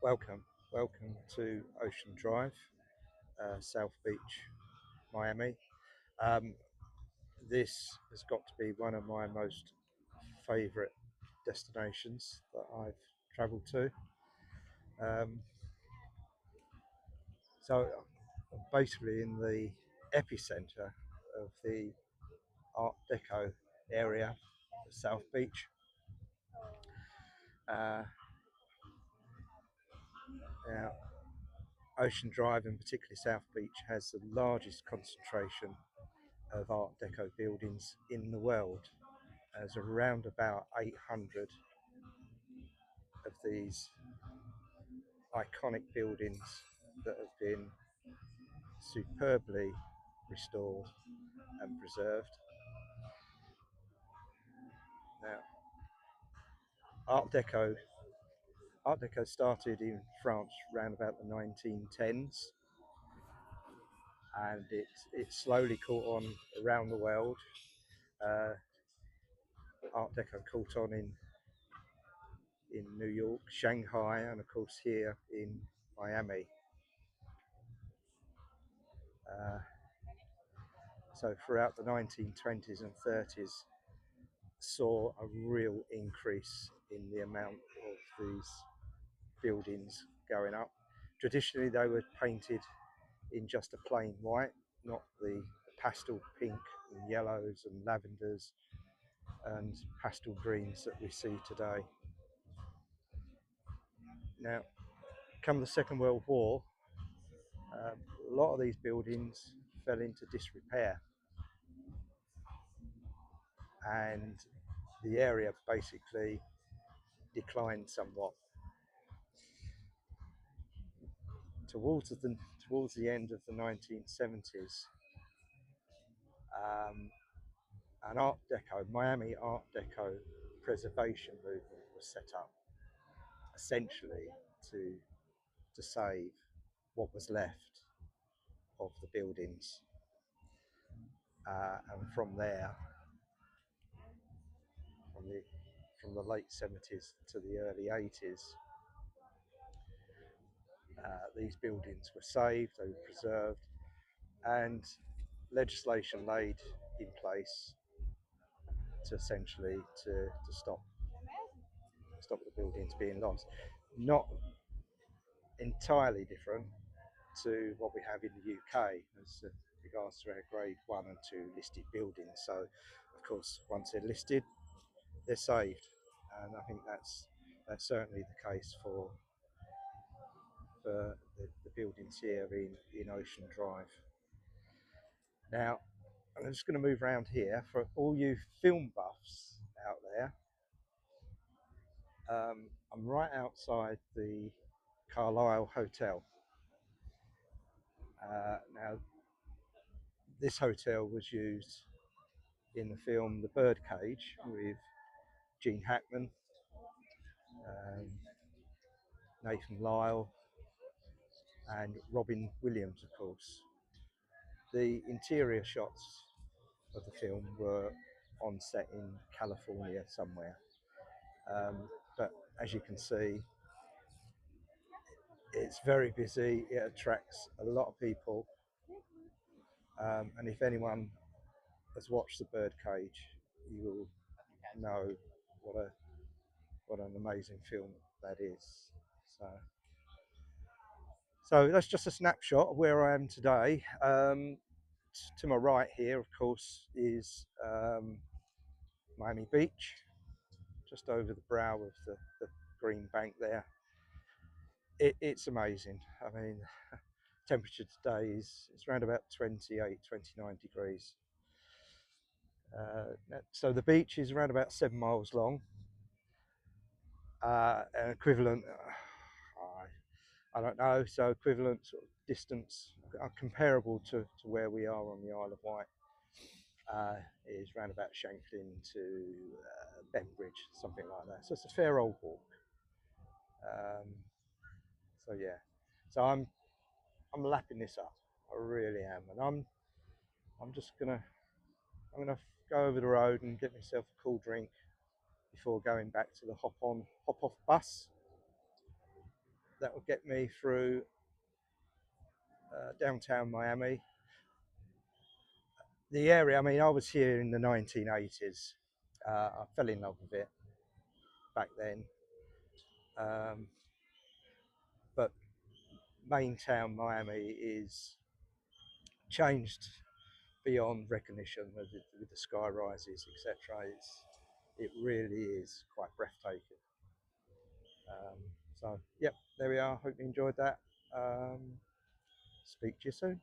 Welcome, welcome to Ocean Drive, South Beach, Miami. Um, this has got to be one of my most favourite destinations that I've travelled to. Um, I'm basically in the epicentre of the Art Deco area of South Beach. Uh, Now, Ocean Drive, and particularly South Beach, has the largest concentration of Art Deco buildings in the world. There's around about 800 of these iconic buildings that have been superbly restored and preserved. Now, Art Deco, Art Deco started in France around about the 1910s, and it slowly caught on around the world. Uh, Art Deco caught on in New York, Shanghai, and of course here in Miami. Uh, so throughout the 1920s and 30s, saw a real increase in the amount of these buildings going up. Traditionally, they were painted in just a plain white, not the pastel pink and yellows and lavenders and pastel greens that we see today. Now, come the Second World War, a lot of these buildings fell into disrepair, and the area basically declined somewhat. Towards the end of the 1970s, um, an Art Deco, Miami Art Deco preservation movement was set up, essentially to save what was left of the buildings. And from there, from the late 70s to the early 80s, these buildings were saved, they were preserved, and legislation laid in place to essentially to stop the buildings being lost. Not entirely different to what we have in the UK as regards to our grade 1 and 2 listed buildings. So, of course, once they're listed, they're saved, and I think that's certainly the case for the buildings here in Ocean Drive. Now, I'm just going to move around here for all you film buffs out there. I'm right outside the Carlisle Hotel. Now, this hotel was used in the film The Birdcage with Gene Hackman, um, Nathan Lyle, and Robin Williams, of course. The interior shots of the film were on set in California somewhere. But as you can see, it's very busy, it attracts a lot of people. And if anyone has watched The Birdcage, you will know what an amazing film that is. So, so that's just a snapshot of where I am today. To my right here, of course, is Miami Beach, just over the brow of the green bank there. It's amazing. I mean, temperature today is it's around about 28, 29 degrees. So the beach is around about 7 miles long. An equivalent, I don't know, so equivalent sort of distance, comparable to where we are on the Isle of Wight, is round about Shanklin to Bembridge, something like that. So it's a fair old walk. Um, so yeah, so I'm lapping this up. I really am, and I'm just I'm gonna go over the road and get myself a cool drink before going back to the hop off bus. that will get me through downtown Miami. The area, I mean, I was here in the 1980s. I fell in love with it back then. Um, but main town Miami is changed beyond recognition with the sky rises, etc. It really is quite breathtaking. So, yep, there we are. Hope you enjoyed that. Speak to you soon.